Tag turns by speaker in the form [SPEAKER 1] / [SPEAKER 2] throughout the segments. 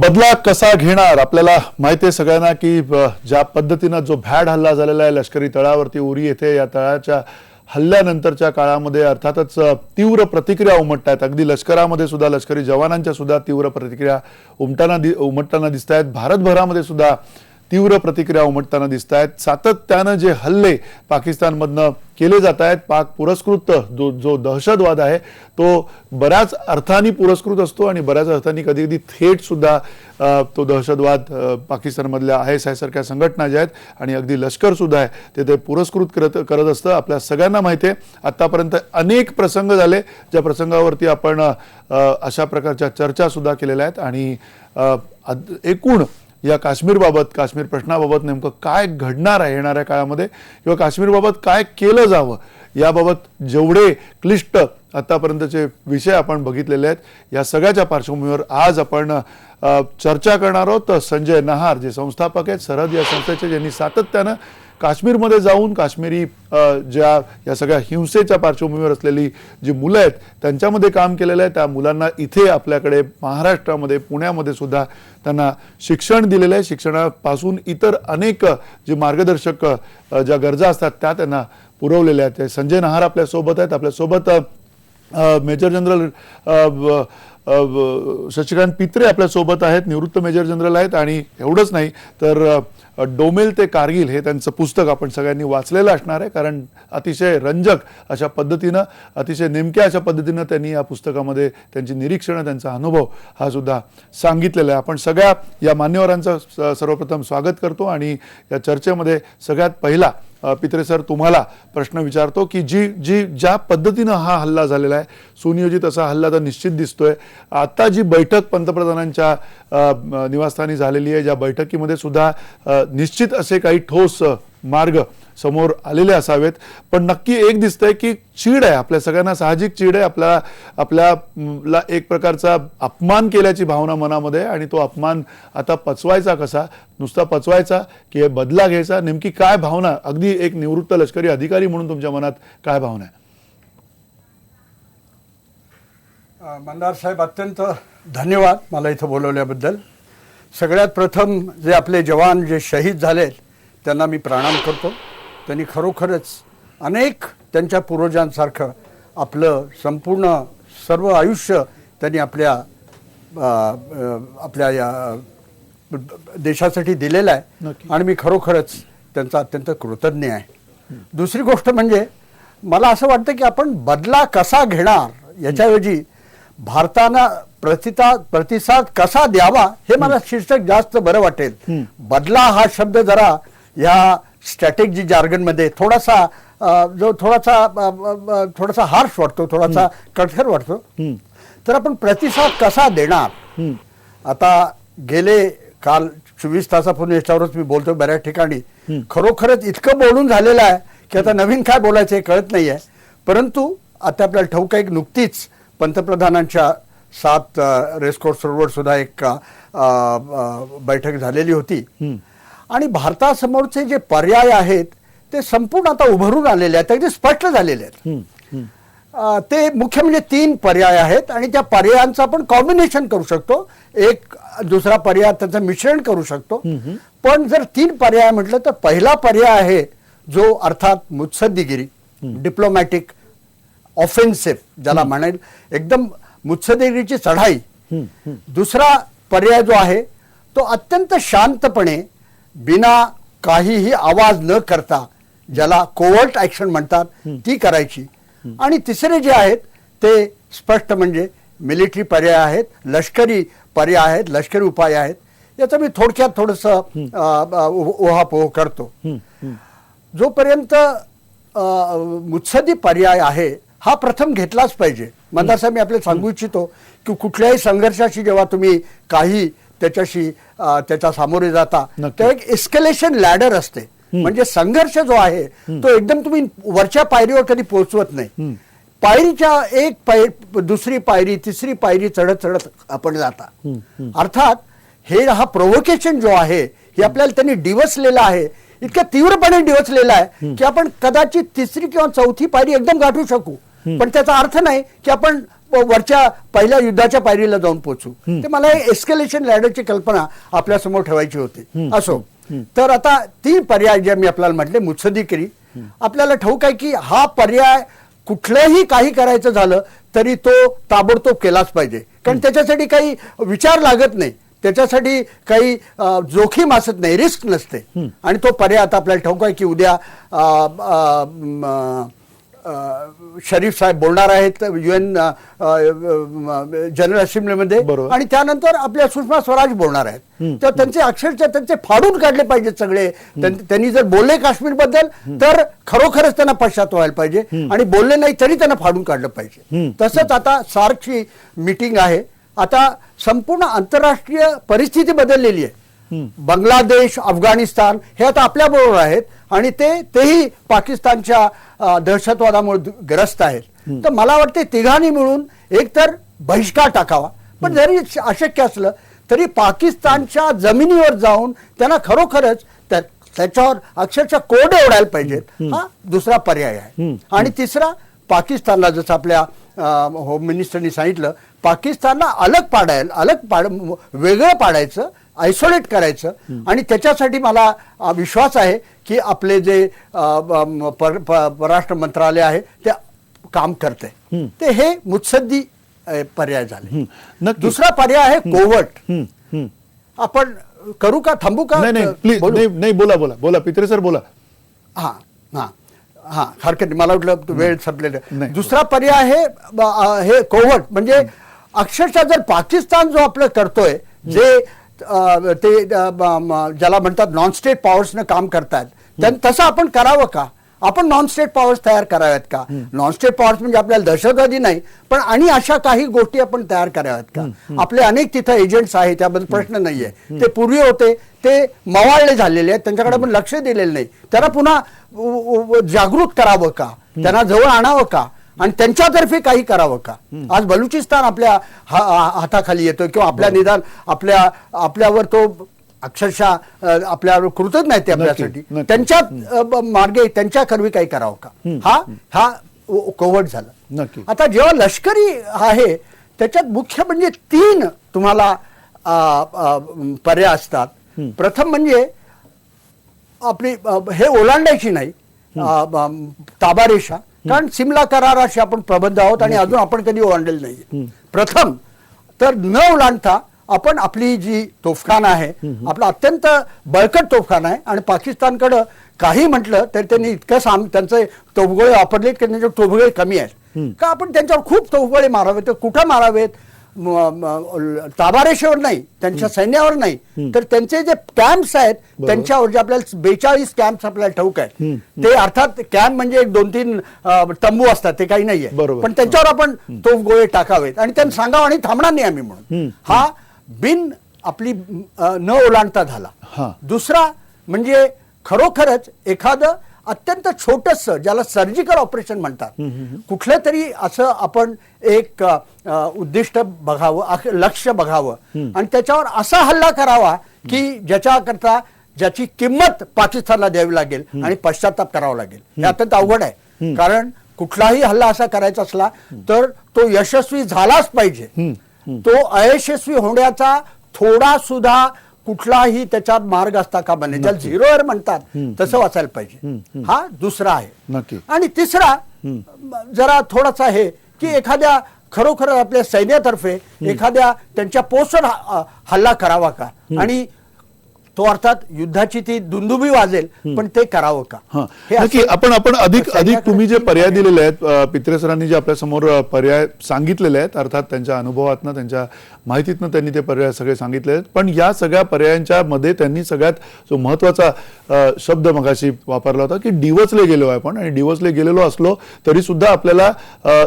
[SPEAKER 1] बदला कसा घेणार? आपल्याला माहिती आहे सगळ्यांना की ज्या पद्धतीने जो भ्याड हल्ला झालेला आहे लष्करी तळावरती उरी येथे, या तळाच्या हल्ल्यानंतरच्या काळामध्ये अर्थातच तीव्र प्रतिक्रिया उमटतात. अगदी लष्करामध्ये सुद्धा, लष्करी जवानांच्या सुद्धा तीव्र प्रतिक्रिया उमटताना दिसत आहेत. भारतभरामध्ये सुद्धा तीव्र प्रतिक्रिया उमटताना दिसत आहेत. सातत्यानं जे हल्ले पाकिस्तानमधनं केले जात आहेत, पाक पुरस्कृत जो दहशतवाद आहे तो बऱ्याच अर्थांनी पुरस्कृत असतो आणि बऱ्याच अर्थांनी कधी कधी थेट सुद्धा तो दहशतवाद पाकिस्तानमधल्या ISI सारख्या संघटना ज्या आहेत आणि अगदी लष्कर सुद्धा आहे ते पुरस्कृत करत असतं. आपल्या सगळ्यांना माहिती आहे आतापर्यंत अनेक प्रसंग झाले ज्या प्रसंगावरती आपण अशा प्रकारच्या चर्चा सुद्धा केलेल्या आहेत. आणि एकूण या काश्मीरबाबत, काश्मीर प्रश्नाबाबत नेमकं काय घडणार आहे येणाऱ्या काळामध्ये किंवा काश्मीरबाबत काय केलं जावं याबाबत जेवढे क्लिष्ट आतापर्यंतचे विषय आपण बघितलेले आहेत, या सगळ्याच्या पार्श्वभूमीवर आज आपण चर्चा करणार आहोत. संजय नहार जे संस्थापक आहेत सरहद या संस्थेचे, ज्यांनी सातत्यानं काश्मीरमध्ये जाऊन काश्मीरी ज्या या सगळ्या हिंसेच्या पार्श्वभूमीवर असलेली जी मुलं आहेत त्यांच्यामध्ये काम केलेलं आहे. त्या मुलांना इथे आपल्याकडे महाराष्ट्रामध्ये, पुण्यामध्ये सुद्धा त्यांना शिक्षण दिलेलं आहे. शिक्षणापासून इतर अनेक जे मार्गदर्शक ज्या गरजा असतात त्या त्यांना पुरवलेल्या आहेत. संजय नहार आपल्यासोबत आहेत. आपल्यासोबत मेजर जनरल शशिकांत पित्रे आपल्यासोबत आहेत, निवृत्त मेजर जनरल आहेत. आणि एवढंच नाही तर डोमेल ते कारगिल हे त्यांचं पुस्तक आपण सगळ्यांनी वाचलेलं असणार आहे, कारण अतिशय रंजक अशा पद्धतीनं, अतिशय नेमक्या अशा पद्धतीनं त्यांनी या पुस्तकामध्ये त्यांची निरीक्षणं, त्यांचा अनुभव हा सुद्धा सांगितलेला आहे. आपण सगळ्या या मान्यवरांचं सर्वप्रथम स्वागत करतो आणि या चर्चेमध्ये सगळ्यात पहिला पित्रे सर तुम्हाला प्रश्न विचारतो की ज्या पद्धतीनं हा हल्ला झालेला आहे, सुनियोजित असा हल्ला तर निश्चित दिसतोय. आता जी बैठक पंतप्रधानांच्या निवासस्थानी झालेली आहे, ज्या बैठकीमध्ये सुद्धा निश्चित असे काही ठोस मार्ग समोर आलेले असावेत, पण नक्की एक दिसतंय की चीड आहे, आपल्या सगळ्यांना साहजिक चीड आहे. आपल्याला एक प्रकारचा अपमान केल्याची भावना मनामध्ये आहे आणि तो अपमान आता पचवायचा कसा? नुसता पचवायचा की बदला घ्यायचा? नेमकी काय भावना, अगदी एक निवृत्त लष्करी अधिकारी म्हणून तुमच्या मनात काय भावना आहे?
[SPEAKER 2] मंदार साहेब, अत्यंत धन्यवाद मला इथं बोलवल्याबद्दल. सगळ्यात प्रथम जे आपले जवान जे शहीद झाले त्यांना मी प्रणाम करतो. त्यांनी खरोखरच अनेक त्यांच्या पूर्वजांसारखं आपलं संपूर्ण सर्व आयुष्य त्यांनी आपल्या या देशासाठी दिलेलं आहे आणि मी खरोखरच त्यांचा अत्यंत कृतज्ञ आहे. दुसरी गोष्ट म्हणजे मला असं वाटतं की आपण बदला कसा घेणार याच्याऐवजी भारतानं प्रतिसाद कसा द्यावा हे मला शीर्षक जास्त बरं वाटेल. बदला हा शब्द जरा या स्ट्रॅटेजी जार्गनमध्ये थोडासा हार्श वाटतो, थोडासा कठोर वाटतो. तर आपण प्रतिसाद कसा देणार? आता गेले काल 24 तासापूर्वी याच्यावरच मी बोलतो बऱ्याच ठिकाणी. खरोखरच इतकं बोलून झालेलं आहे की आता नवीन काय बोलायचं हे कळत नाही आहे. परंतु आता आपल्याला ठाऊक आहे की नुकतीच पंतप्रधानांच्या 7 रेसकोर्स रोडवर सुद्धा एक बैठक झालेली होती आणि भारतासमोरचे जे पर्याय आहेत ते संपूर्ण आता उभरून आलेले आहेत, अगदी स्पष्ट झालेले आहेत. ते मुख्य म्हणजे 3 पर्याय आहेत आणि त्या पर्यायांचं आपण कॉम्बिनेशन करू शकतो, एक दुसरा पर्याय त्याचं मिश्रण करू शकतो. पण जर 3 पर्याय म्हटलं तर पहिला पर्याय आहे जो अर्थात मुत्सद्दीगिरी, डिप्लोमॅटिक ऑफेन्सिव्ह ज्याला म्हणेल, एकदम मुत्सद्दीगिरीची चढाई. दुसरा पर्याय जो आहे तो अत्यंत शांतपणे बिना काहीही आवाज न करता, ज्याला कोवर्ट ऍक्शन म्हणतात, ती करायची. आणि तिसरे जे आहेत ते स्पष्ट म्हणजे मिलिटरी पर्याय आहेत, लष्करी पर्याय आहेत, लष्करी उपाय आहेत. याचं मी थोडक्यात थोडंसं उहापोह करतो. जोपर्यंत मुत्सद्दी पर्याय आहे हा प्रथम घेतलाच पाहिजे. मंदार साहेब, मी आपल्याला सांगू इच्छितो की कुठल्याही संघर्षाशी जेव्हा तुम्ही काही त्याच्या सामोरे जाता तेव्हा एक एस्केलेशन लॅडर असते. म्हणजे संघर्ष जो आहे तो एकदम तुम्ही वरच्या पायरीवर कधी पोहोचवत नाही. पायरीच्या दुसरी पायरी, तिसरी पायरी चढत चढत आपण जाता. अर्थात हा प्रोव्होकेशन जो आहे हे आपल्याला त्यांनी डिवचलेला आहे, इतक्या तीव्रपणे डिवचलेला आहे की आपण कदाचित तिसरी किंवा चौथी पायरी एकदम गाठू शकू, पण त्याचा अर्थ नाही की आपण वरच्या पहिल्या युद्धाच्या पायरीला जाऊन पोहोचू. ते मला एस्केलेशन लॅडरची कल्पना आपल्या समोर ठेवायची होती. असो, तर आता 3 पर्याय जे मी आपल्याला म्हटले, मुत्सद्दीगिरी. आपल्याला ठाऊक आहे की हा पर्याय कुठलंही काही करायचं झालं तरी तो ताबडतोब केलाच पाहिजे, कारण त्याच्यासाठी काही विचार लागत नाही, त्याच्यासाठी काही जोखीम असत नाही, रिस्क नसते. आणि तो पर्याय आता आपल्याला ठाऊक आहे की उद्या शरीफ साहेब बोलणार आहेत UN जनरल असेंब्लीमध्ये, आणि त्यानंतर आपल्या सुषमा स्वराज बोलणार आहेत. तर त्यांचे अक्षरशः त्यांचे फाडून काढले पाहिजेत सगळे. त्यांनी जर बोलले काश्मीर बद्दल तर खरोखरच त्यांना पश्चात व्हायला पाहिजे, आणि बोलले नाही तरी त्यांना फाडून काढलं पाहिजे. तसंच आता सार्कची मीटिंग आहे. आता संपूर्ण आंतरराष्ट्रीय परिस्थिती बदललेली आहे. बांगलादेश, अफगाणिस्तान हे आता आपल्या बरोबर आहेत, आणि तेही पाकिस्तानच्या दहशतवादामुळे ग्रस्त आहेत. तर मला वाटते तिघांनी मिळून एकतर बहिष्कार टाकावा, पण जरी अशक्य असलं तरी पाकिस्तानच्या जमिनीवर जाऊन त्यांना खरोखरच त्याच्यावर अक्षरशः कोडे ओढायला पाहिजेत. हा दुसरा पर्याय आहे. आणि तिसरा, पाकिस्तानला जसं आपल्या होम मिनिस्टरनी सांगितलं, पाकिस्तानला वेगळं पाडायचं, आयसोलेट करायचं. आणि त्याच्यासाठी मला विश्वास आहे की आपले जे परराष्ट्र मंत्रालय आहे ते काम करते. ते हे मुत्सद्दी पर्याय झाले. दुसरा पर्याय आहे कोवर्ट. आपण करू का, थांबू का?
[SPEAKER 1] नाही प्लीज, नाही बोला पित्रे सर बोला.
[SPEAKER 2] हा हा हा, हरकत नाही, मला वाटलं वेळ संपलेला. दुसरा पर्याय हे कोवर्ट, म्हणजे अक्षरशः जर पाकिस्तान जो आपलं करतोय, जे ते ज्याला म्हणतात नॉन स्टेट पॉवर्सनं काम करतात, तसं आपण करावं का? आपण नॉन स्टेट पॉवर्स तयार कराव्यात का? नॉन स्टेट पॉवर्स म्हणजे आपल्याला दहशतवादी नाही, पण आणि अशा काही गोष्टी आपण तयार कराव्यात का? आपले अनेक तिथं एजंट्स आहेत, त्याबद्दल प्रश्न नाहीये. ते पूर्वी होते, ते मवाळले झालेले आहेत, त्यांच्याकडे आपण लक्ष दिलेलं नाही. त्यांना पुन्हा जागृत करावं का? त्यांना जवळ आणावं का? आणि त्यांच्यातर्फे काही करावं का? आज बलुचिस्तान आपल्या हाताखाली येतो, किंवा आपल्या निदान आपल्यावर तो अक्षरशः आपल्यावर कृतज्ञ नाही ते आपल्यासाठी. त्यांच्या मार्गे त्यांच्या कर्वी काही करावं का? हा कोवर्ट झाला. आता जेव्हा लष्करी आहे त्याच्यात मुख्य म्हणजे 3 तुम्हाला पर्याय असतात. प्रथम म्हणजे आपली हे ओलांडायची नाही ताबारेषा, कारण सिमला कराराशी आपण प्रबद्ध आहोत आणि अजून आपण कधी ओलांडलेलं नाही. प्रथम तर न ओलांडता आपण आपली जी तोफखाना आहे, आपला अत्यंत बळकट तोफखाना आहे, आणि पाकिस्तानकडं काही म्हटलं तर त्यांनी इतकं त्यांचे तोफगोळे वापरलेत की त्यांचे तोफगोळे कमी आहेत का? आपण त्यांच्यावर खूप तोफगोळे मारावेत. तर कुठं मारावेत? ताबारेषेवर नाही, त्यांच्या सैन्यावर नाही, तर त्यांचे जे कॅम्प्स आहेत त्यांच्यावर, जे आपल्याला 42 कॅम्प्स आपल्याला ठाऊक आहे, ते अर्थात कॅम्प म्हणजे 2-3 तंबू असतात, ते काही नाहीये, पण त्यांच्यावर आपण तोफगोळे टाकावेत आणि त्यांना सांगावं आणि थांबणार नाही आम्ही म्हणून. हा बिन आपली न ओलांडता झाला. दुसरा म्हणजे खरोखरच एखादं अत्यंत छोटस, ज्याला सर्जिकल ऑपरेशन म्हणतात, कुठलं तरी असं आपण एक उद्दिष्ट बघावं, लक्ष बघावं, आणि त्याच्यावर असा हल्ला करावा की ज्याच्याकरता ज्याची किंमत पाकिस्तानला द्यावी लागेल आणि पश्चाताप करावा लागेल. हे अत्यंत अवघड आहे, कारण कुठलाही हल्ला असा करायचा असला तर तो यशस्वी झालाच पाहिजे. तो अयशस्वी होण्याचा थोडा सुद्धा कुठलाही त्याच्यात मार्ग असता का बने, ज्याला झिरो एअर म्हणतात तसं वाचायला पाहिजे. हा दुसरा आहे. आणि तिसरा जरा थोडासा आहे की एखाद्या खरोखर आपल्या सैन्यातर्फे एखाद्या त्यांच्या पोस्टवर हल्ला करावा का, आणि तो अर्थात युद्धाची ती दुंदुबी वाजेल, पण ते करावं का?
[SPEAKER 1] नक्की आपण अधिक तुम्ही जे पर्याय दिलेले आहेत, पित्रे सरांनी जे आपल्या समोर पर्याय सांगितलेले आहेत, अर्थात त्यांच्या अनुभवातनं, त्यांच्या माहितीतनं त्यांनी ते पर्याय सगळे सांगितले आहेत. पण या सगळ्या पर्यायांच्या मध्ये त्यांनी सगळ्यात जो महत्वाचा शब्द मगाशी वापरला होता की डिवचले गेलो आहे आपण, आणि डिवचले गेलेलो असलो तरी सुद्धा आपल्याला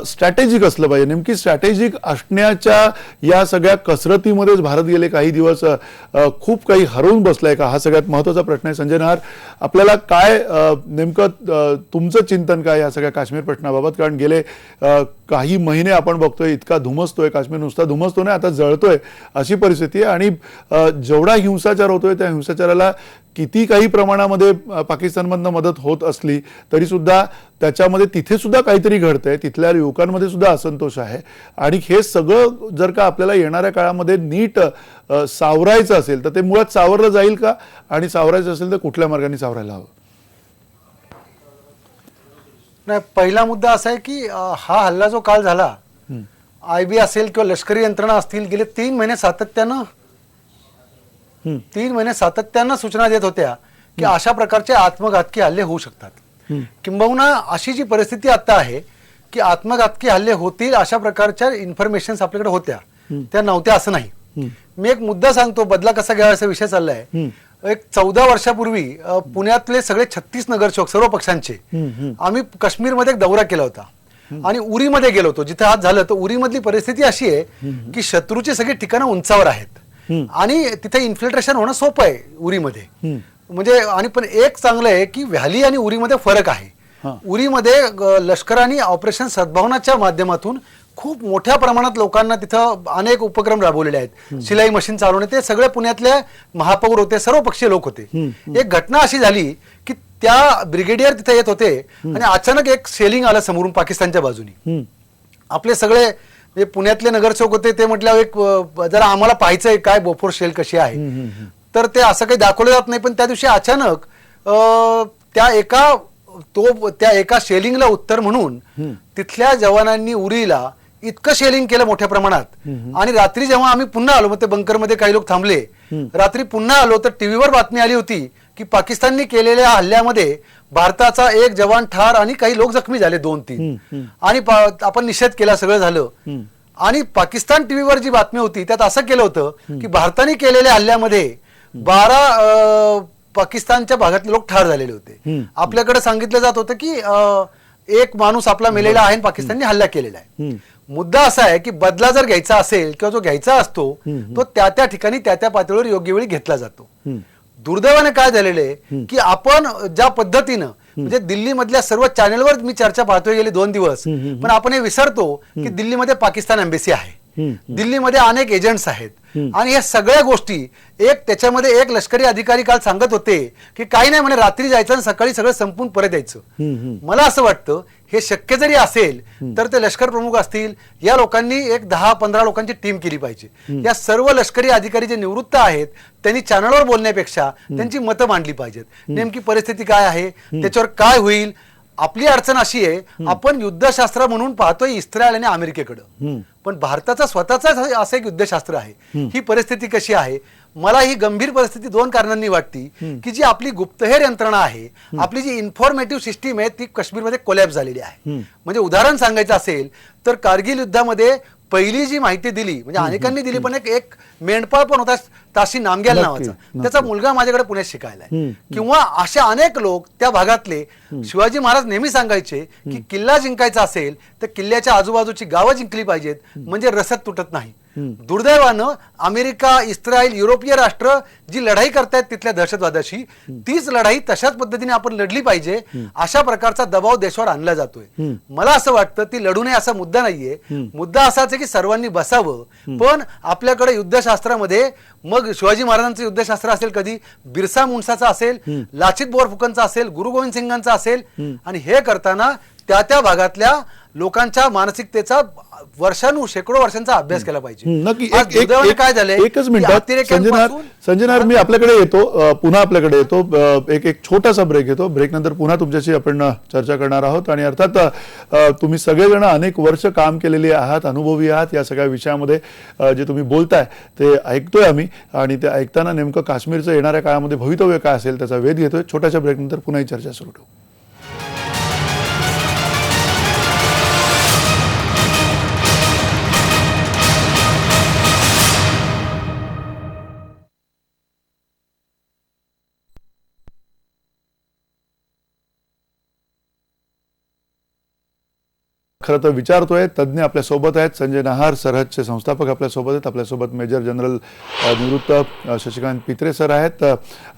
[SPEAKER 1] स्ट्रॅटेजिक असलं पाहिजे. नेमकी स्ट्रॅटेजिक असण्याच्या या सगळ्या कसरतीमध्येच भारत गेले काही दिवस खूप काही हरवून बसलाय का, हा सगळ्यात महत्वाचा प्रश्न आहे. संजय नहार, आपल्याला काय नेमकं तुमचं चिंतन काय या सगळ्या काश्मीर प्रश्नाबाबत? कारण गेले काही महिने आपण बघतोय इतका धुमसतोय काश्मीर, नुसता धुमसतो नाही, आता जळतोय अशी परिस्थिती आहे. आणि जेवढा हिंसाचार होतोय त्या हिंसाचाराला किती काही प्रमाणामध्ये पाकिस्तानमधनं मदत होत असली तरी सुद्धा त्याच्यामध्ये तिथे सुद्धा काहीतरी घडतंय, तिथल्या युवकांमध्ये सुद्धा असंतोष आहे. आणि हे सगळं जर का आपल्याला येणाऱ्या काळामध्ये नीट सावरायचं असेल तर ते मुळात सावरलं जाईल का, आणि सावरायचं असेल तर कुठल्या मार्गाने सावरायला हवं?
[SPEAKER 3] नाही, पहिला मुद्दा असा आहे की हा हल्ला जो काल झाला, IB असेल किंवा लष्करी यंत्रणा असतील, गेले 3 महिने सातत्यानं सूचना देत होत्या की अशा प्रकारचे आत्मघातकी हल्ले होऊ शकतात. किंबहुना अशी जी परिस्थिती आता आहे की आत्मघातकी हल्ले होतील अशा प्रकारच्या इन्फॉर्मेशन आपल्याकडे होत्या, त्या नव्हत्या असं नाही. मी एक मुद्दा सांगतो, बदला कसा घ्यावा असा विषय चाललाय. एक 14 वर्षापूर्वी पुण्यातले सगळे 36 नगरसेवक सर्व पक्षांचे आम्ही काश्मीरमध्ये एक दौरा केला होता आणि उरीमध्ये गेलो होतो. जिथे आज झालं तर उरीमधली परिस्थिती अशी आहे की शत्रूची सगळी ठिकाणं उंचावर आहेत आणि तिथे इन्फिल्ट्रेशन होणं सोपं आहे उरीमध्ये. म्हणजे आणि पण एक चांगलं आहे की व्हॅली आणि उरीमध्ये फरक आहे. उरीमध्ये लष्कराने ऑपरेशन सद्भावनाच्या माध्यमातून खूप मोठ्या प्रमाणात लोकांना तिथं अनेक उपक्रम राबवलेले आहेत. शिलाई मशीन चालवणे, ते सगळे पुण्यातले महापौर होते, सर्व पक्षीय लोक होते. एक घटना अशी झाली की त्या ब्रिगेडियर तिथे येत होते आणि अचानक एक शेलिंग आलं समोरून पाकिस्तानच्या बाजूने. आपले सगळे म्हणजे पुण्यातले नगरसेवक होते, ते म्हटलं एक जरा आम्हाला पाहायचंय काय बोफोर शेल कशी आहे. तर ते असं काही दाखवलं जात नाही, पण त्या दिवशी अचानक त्या एका शेलिंगला उत्तर म्हणून तिथल्या जवानांनी उरीला इतकं शेलिंग केलं मोठ्या प्रमाणात. आणि रात्री जेव्हा आम्ही पुन्हा आलो, मग ते बंकरमध्ये काही लोक थांबले, रात्री पुन्हा आलो तर टीव्हीवर बातमी आली होती की पाकिस्तानने केलेल्या हल्ल्यामध्ये भारताचा एक जवान ठार आणि काही लोक जखमी झाले 2-3. आणि आपण निषेध केला, सगळं झालं. आणि पाकिस्तान टीव्हीवर जी बातमी होती त्यात असं केलं होतं की भारताने केलेल्या हल्ल्यामध्ये 12 पाकिस्तानच्या भागातले लोक ठार झालेले होते. आपल्याकडे सांगितलं जात होतं की एक माणूस आपला मेलेला आहे, पाकिस्तानने हल्ला केलेला आहे. मुद्दा असा आहे की बदला जर घ्यायचा असेल किंवा जो घ्यायचा असतो तो त्या ठिकाणी त्या पातळीवर योग्य वेळी घेतला जातो. दुर्दैवाने काय झालेलं आहे की आपण ज्या पद्धतीनं म्हणजे दिल्ली मधल्या सर्व चॅनेलवर मी चर्चा पाहतोय गेले 2 दिवस, पण आपण हे विसरतो की दिल्लीमध्ये पाकिस्तान एम्बेसी आहे, दिल्लीमध्ये अनेक एजंट्स आहेत. आणि या सगळ्या गोष्टी त्याच्यामध्ये एक लष्करी अधिकारी काल सांगत होते की काही नाही म्हणे, रात्री जायचं आणि सकाळी सगळं संपून परत यायचं. मला असं वाटतं हे शक्य जरी असेल तर ते लष्कर प्रमुख असतील, या लोकांनी एक 10-15 लोकांची टीम केली पाहिजे. या सर्व लष्करी अधिकारी जे निवृत्त आहेत त्यांनी चॅनलवर बोलण्यापेक्षा त्यांची मतं मांडली पाहिजेत. नेमकी परिस्थिती काय आहे, त्याच्यावर काय होईल. आपली अडचण अशी आहे, आपण युद्धशास्त्र म्हणून पाहतोय इस्रायल आणि अमेरिकेकडं, पण भारताचा स्वतःचा असं एक युद्धशास्त्र आहे. ही परिस्थिती कशी आहे, मला ही गंभीर परिस्थिती 2 कारणांनी वाटती की जी आपली गुप्तहेर यंत्रणा आहे, आपली जी इन्फॉर्मेटिव्ह सिस्टीम आहे ती काश्मीरमध्ये कोलॅप्स झालेली आहे. म्हणजे उदाहरण सांगायचं असेल तर कारगिल युद्धामध्ये पहिली जी माहिती दिली म्हणजे अनेकांनी दिली, पण एक मेंढपाळ पण होता ताशी नामग्याल नावाचा, त्याचा मुलगा माझ्याकडे पुण्यात शिकायला आहे. किंवा अशा अनेक लोक त्या भागातले. शिवाजी महाराज नेहमी सांगायचे की किल्ला जिंकायचा असेल तर किल्ल्याच्या आजूबाजूची गावं जिंकली पाहिजेत, म्हणजे रसद तुटत नाही. दुर्दैवानं अमेरिका, इस्रायल, युरोपीय राष्ट्र जी लढाई करतायत तिथल्या दहशतवादाशी, तीच लढाई तशाच पद्धतीने आपण लढली पाहिजे अशा प्रकारचा दबाव देशावर आणला जातोय. मला असं वाटतं ती लढू नये असा मुद्दा नाहीये. मुद्दा असाच आहे की सर्वांनी बसावं. पण आपल्याकडे युद्धशास्त्रामध्ये मग शिवाजी महाराजांचं युद्धशास्त्र असेल, कधी बिरसा मुंडाचा असेल, लाचित बोरफुकनचा असेल, गुरु गोविंद सिंगांचा असेल, आणि हे करताना त्या भागातल्या लोकांच्या मानसिकतेचा शेकडो वर्षांचा अभ्यास केला पाहिजे.
[SPEAKER 1] नक्की.
[SPEAKER 3] काय झालंय,
[SPEAKER 1] एकच मिनिट संजय नाहर, मी आपल्याकडे येतो, पुन्हा आपल्याकडे येतो. एक छोटासा ब्रेक घेतो. ब्रेक नंतर पुन्हा तुमच्याशी आपण चर्चा करणार आहोत. आणि अर्थात तुम्ही सगळेजण अनेक वर्ष काम केलेली आहात, अनुभवी आहात या सगळ्या विषयामध्ये. जे तुम्ही बोलताय ते ऐकतोय आम्ही, आणि ते ऐकताना नेमकं काश्मीरचं येणाऱ्या काळामध्ये भवितव्य काय असेल त्याचा वेध घेतोय. छोट्याशा ब्रेक नंतर पुन्हा ही चर्चा सुरू ठेवू. खरं तर विचारतोय, तज्ज्ञ आपल्यासोबत आहेत. संजय नाहर, सरहदचे संस्थापक आपल्यासोबत आहेत. आपल्यासोबत मेजर जनरल निवृत्त शशिकांत पित्रे सर आहेत.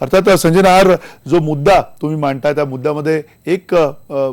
[SPEAKER 1] अर्थात संजय नाहर, जो मुद्दा तुम्ही मांडताय त्या मुद्द्यामध्ये एक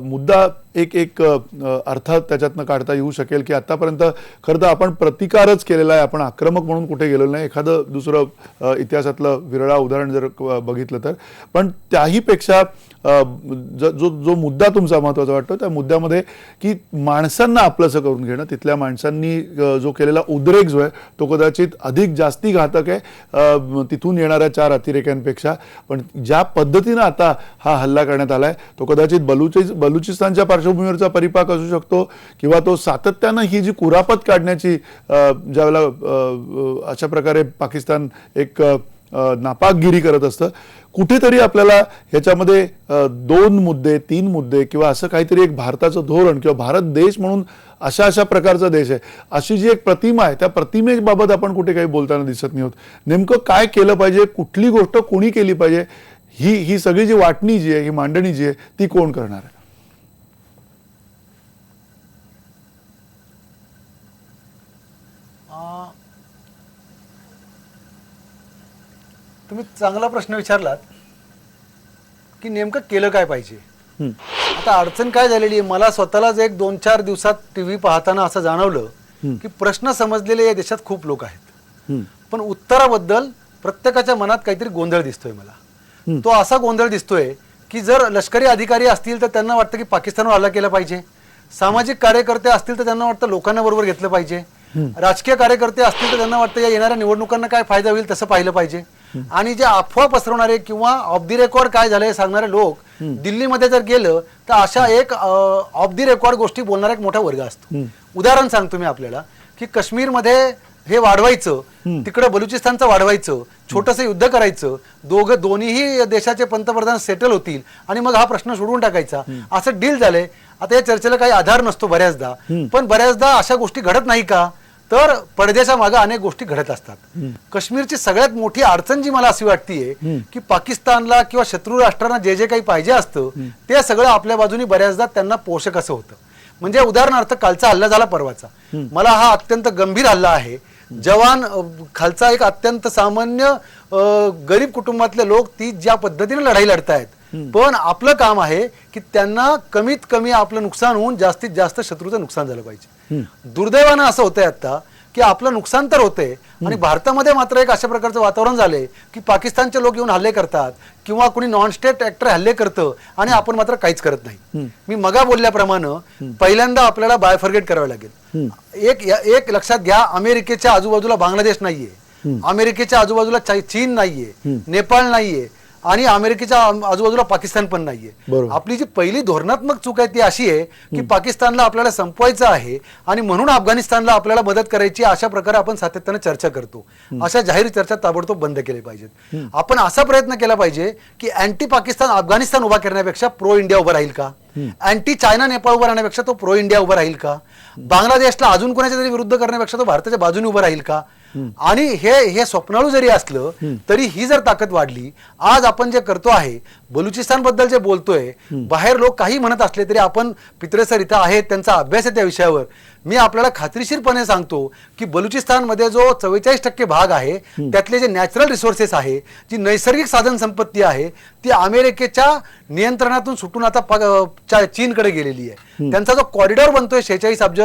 [SPEAKER 1] मुद्दा एक एक अर्थ त्याच्यातनं काढता येऊ शकेल की आतापर्यंत खरं तर आपण प्रतिकारच केलेला आहे, आपण आक्रमक म्हणून कुठे गेलेलो नाही. एखादं दुसरं इतिहासातलं विरळा उदाहरण जर बघितलं तर, पण त्याहीपेक्षा जो मुद्दा तुमचा महत्त्वाचा वाटतो त्या मुद्द्यामध्ये की माणसांना आपलंसं करून घेणं, तिथल्या माणसांनी जो केलेला उद्रेक जो आहे तो कदाचित अधिक जास्ती घातक आहे तिथून येणाऱ्या 4 अतिरेक्यांपेक्षा. पण ज्या पद्धतीनं आता हा हल्ला करण्यात आलाय तो कदाचित बलुचिस्तानच्या पार्श्वभूमीवरचा परिपाक असू शकतो किंवा तो सातत्यानं ही जी कुरापत काढण्याची ज्यावेळेला अशा प्रकारे पाकिस्तान एक नापाकगिरी करत असतं, कुठेतरी आपल्याला ह्याच्यामध्ये 2 मुद्दे 3 मुद्दे किंवा असं काहीतरी एक भारताचं धोरण किंवा भारत देश म्हणून अशा प्रकारचा देश आहे अशी जी एक प्रतिमा आहे त्या प्रतिमेबाबत आपण कुठे काही बोलताना दिसत नाही होत. नेमकं काय केलं पाहिजे, कुठली गोष्ट कोणी केली पाहिजे, ही सगळी जी वाटणी जी आहे, ही मांडणी जी आहे ती कोण करणार आहे?
[SPEAKER 3] तुम्ही चांगला प्रश्न विचारलात की नेमकं केलं काय पाहिजे. आता अडचण काय झालेली आहे, मला स्वतःलाच एक 2-4 दिवसात टीव्ही पाहताना असं जाणवलं की प्रश्न समजलेले या देशात खूप लोक आहेत, पण उत्तराबद्दल प्रत्येकाच्या मनात काहीतरी गोंधळ दिसतोय मला. तो असा गोंधळ दिसतोय की जर लष्करी अधिकारी असतील तर त्यांना वाटतं की पाकिस्तानवर हल्ला केला पाहिजे, सामाजिक कार्यकर्ते असतील तर त्यांना वाटतं लोकांना बरोबर घेतलं पाहिजे, राजकीय कार्यकर्ते असतील तर त्यांना वाटतं या येणाऱ्या निवडणुकांना काय फायदा होईल तसं पाहिलं पाहिजे, आणि जे अफवा पसरवणारे किंवा ऑफ दी रेकॉर्ड काय झालंय सांगणारे लोक दिल्लीमध्ये जर गेलं तर अशा एक ऑफ दी रेकॉर्ड गोष्टी बोलणारा एक मोठा वर्ग असतो. उदाहरण सांगतो मी आपल्याला की काश्मीरमध्ये हे वाढवायचं, तिकडे बलुचिस्तानचं वाढवायचं, छोटंसं युद्ध करायचं, दोन्हीही देशाचे पंतप्रधान सेटल होतील आणि मग हा प्रश्न सोडवून टाकायचा, असं डील झालंय. आता या चर्चेला काही आधार नसतो बऱ्याचदा, पण बऱ्याचदा अशा गोष्टी घडत नाही का, तर पडद्याच्या मागे अनेक गोष्टी घडत असतात. काश्मीरची सगळ्यात मोठी अडचण जी मला अशी वाटतीये की पाकिस्तानला किंवा शत्रू राष्ट्रांना जे काही पाहिजे असतं ते सगळं आपल्या बाजूनी बऱ्याचदा त्यांना पोषक असं होतं. म्हणजे उदाहरणार्थ कालचा हल्ला झाला परवाचा, मला हा अत्यंत गंभीर हल्ला आहे. जवान खालचा एक अत्यंत सामान्य गरीब कुटुंबातले लोक ती ज्या पद्धतीने लढाई लढतायत, पण आपलं काम आहे की त्यांना कमीत कमी आपलं नुकसान होऊन जास्तीत जास्त शत्रूचं नुकसान झालं पाहिजे. दुर्दैवानं असं होतंय आता की आपलं नुकसान तर होतंय आणि भारतामध्ये मात्र एक अशा प्रकारचं वातावरण झालंय की पाकिस्तानचे लोक येऊन हल्ले करतात किंवा कुणी नॉन स्टेट ऍक्टर हल्ले करतं आणि आपण मात्र काहीच करत नाही. मी मगा बोलल्याप्रमाणे पहिल्यांदा आपल्याला बायफर्गेट करावं लागेल. एक लक्षात घ्या, अमेरिकेच्या आजूबाजूला बांगलादेश नाहीये, अमेरिकेच्या आजूबाजूला चीन नाहीये, नेपाळ नाहीये आणि अमेरिकेच्या आजूबाजूला पाकिस्तान पण नाहीये. आपली जी पहिली धोरणात्मक चूक आहे ती अशी आहे की पाकिस्तानला आपल्याला संपवायचं आहे आणि म्हणून अफगाणिस्तानला आपल्याला मदत करायची, अशा प्रकारे आपण सातत्याने चर्चा करतो. अशा जाहीर चर्चा ताबडतोब बंद केल्या पाहिजेत. आपण असा प्रयत्न केला पाहिजे की अँटी पाकिस्तान अफगाणिस्तान उभा करण्यापेक्षा प्रो इंडिया उभा राहील का, अँटी चायना नेपाळ उभा राहण्यापेक्षा तो प्रो इंडिया उभा राहील का, बांगलादेशला अजून कोणाच्या तरी विरुद्ध करण्यापेक्षा तो भारताच्या बाजूने उभा राहील का. आणि हे स्वप्नाळू जरी असलं तरी ही जर ताकद वाढली, आज आपण जे करतो आहे बलुचिस्तान बद्दल जे बोलतोय, बाहेर लोक काही म्हणत असले तरी आपण पित्रे सर इथं आहेत, त्यांचा अभ्यास आहे त्या विषयावर. मी आपल्याला खात्रीशीरपणे सांगतो की बलुचिस्तानमध्ये जो 44% भाग आहे त्यातले जे नॅचरल रिसोर्सेस आहे, जी नैसर्गिक साधन संपत्ती आहे, ती अमेरिकेच्या नियंत्रणातून सुटून आता चीनकडे गेलेली आहे. त्यांचा जो कॉरिडॉर बनतोय 46 अब्ज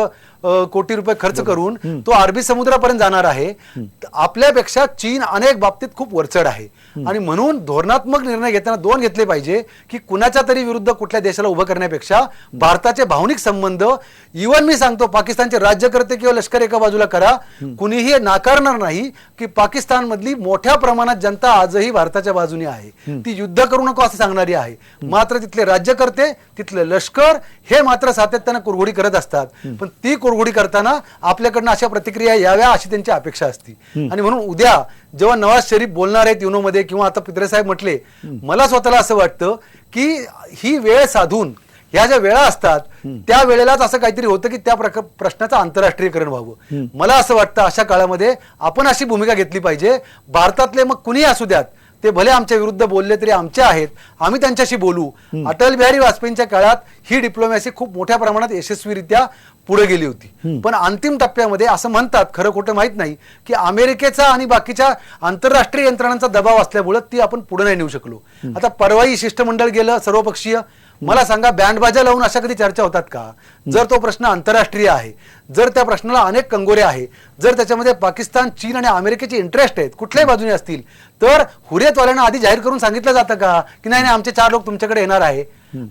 [SPEAKER 3] कोटी रुपये खर्च करून, तो अरबी समुद्रापर्यंत जाणार आहे. आपल्यापेक्षा चीन अनेक बाबतीत खूप वरचढ आहे आणि म्हणून धोरणात्मक निर्णय घेताना 2 घेतले पाहिजे की कुणाच्या तरी विरुद्ध कुठल्या देशाला उभं करण्यापेक्षा भारताचे भावनिक संबंध, इव्हन मी सांगतो पाकिस्तानचे राज्यकर्ते किंवा लष्कर एका बाजूला करा, कुणीही नाकारणार नाही की पाकिस्तान मधली मोठ्या प्रमाणात जनता आजही भारताच्या बाजूने आहे, ती युद्ध करू नको असं सांगणारी आहे. मात्र तिथले राज्यकर्ते, तिथले लष्कर हे मात्र सातत्यानं कुरघोडी करत असतात. पण ती कुरघोडी करताना आपल्याकडनं अशा प्रतिक्रिया याव्या अशी त्यांची अपेक्षा असते. आणि म्हणून उद्या जेव्हा नवाज शरीफ बोलणार आहेत युनोमध्ये किंवा आता पित्रे साहेब म्हटले, मला स्वतःला असं वाटतं की ही वेळ साधून ह्या ज्या वेळा असतात त्या वेळेलाच असं काहीतरी होतं की त्या प्रश्नाचं आंतरराष्ट्रीयकरण व्हावं. मला असं वाटतं अशा काळामध्ये आपण अशी भूमिका घेतली पाहिजे, भारतातले मग कुणीही असू द्यात, ते भले आमच्या विरुद्ध बोलले तरी आमचे आहेत, आम्ही त्यांच्याशी बोलू. अटल बिहारी वाजपेयींच्या काळात ही डिप्लोमॅसी खूप मोठ्या प्रमाणात यशस्वीरित्या पुढे गेली होती. पण अंतिम टप्प्यामध्ये असं म्हणतात, खरं खोटं माहित नाही, की अमेरिकेचा आणि बाकीच्या आंतरराष्ट्रीय यंत्रणांचा दबाव असल्यामुळे ती आपण पुढे नाही नेऊ शकलो. आता परवाही शिष्टमंडळ गेलं सर्वपक्षीय, मला सांगा, बँडबाजा लावून अशा कधी चर्चा होतात का? जर तो प्रश्न आंतरराष्ट्रीय आहे, जर त्या प्रश्नाला अनेक कंगोरे आहे, जर त्याच्यामध्ये पाकिस्तान, चीन आणि अमेरिकेचे इंटरेस्ट आहेत कुठल्याही बाजूने असतील, तर हुरियतवाल्यांना आधी जाहीर करून सांगितलं जातं का की नाही नाही आमचे 4 लोक तुमच्याकडे येणार आहे?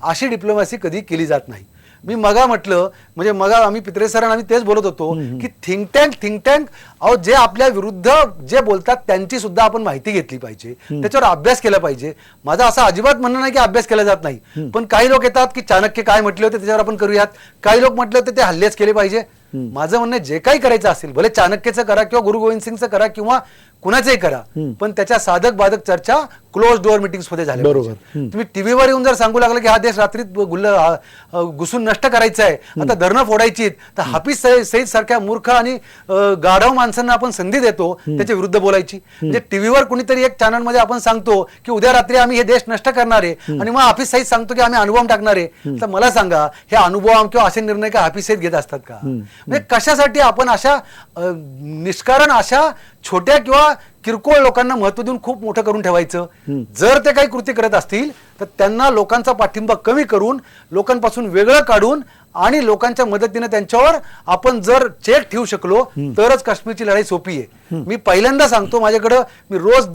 [SPEAKER 3] अशी डिप्लोमॅसी कधी केली जात नाही. मी मगा म्हटलं, म्हणजे मगा आम्ही पित्रे सरांना आम्ही तेच बोलत होतो की थिंक टँक अहो जे आपल्या विरुद्ध जे बोलतात त्यांची सुद्धा आपण माहिती घेतली पाहिजे, त्याच्यावर अभ्यास केला पाहिजे. माझा असं अजिबात म्हणणं नाही की अभ्यास केला जात नाही, पण काही लोक येतात की चाणक्य काय म्हटले होते त्याच्यावर आपण करूयात, काही लोक म्हटले होते ते हल्लेच केले पाहिजे. माझं म्हणणं जे काही करायचं असेल, भले चाणक्यचं करा किंवा गुरु गोविंद सिंगचं करा किंवा कुणाचंही करा, पण त्याच्या साधक बाधक चर्चा क्लोज डोअर मीटिंग्स मध्ये झाल्या पाहिजे. तुम्ही टीव्हीवर येऊन जर सांगू लागला की हा देश रात्रीत घुसून नष्ट करायचा आहे, आता धरणं फोडायची, तर हाफिज सईद सारख्या मूर्ख आणि गाढव माणसांना आपण संधी देतो त्याच्या विरुद्ध बोलायची. म्हणजे टीव्हीवर कुणीतरी एक चॅनल मध्ये आपण सांगतो की उद्या रात्री आम्ही हे देश नष्ट करणार आहे आणि मग हाफिज सईद सांगतो की आम्ही अणुबॉम्ब टाकणार आहे. तर मला सांगा, हे अणुबॉम्ब किंवा असे निर्णय का हाफिज सईद घेत असतात का? म्हणजे कशासाठी आपण अशा निष्कारण अशा छोट्या किंवा किरकोळ लोकांना महत्व देऊन खूप मोठं करून ठेवायचं? जर ते काही कृती करत असतील तर त्यांना लोकांचा पाठिंबा कमी करून, लोकांपासून वेगळं काढून आणि लोकांच्या मदतीने त्यांच्यावर आपण जर चेक ठेवू शकलो तरच काश्मीरची लढाई सोपी आहे. मी पहिल्यांदा सांगतो, माझ्याकडं मी रोज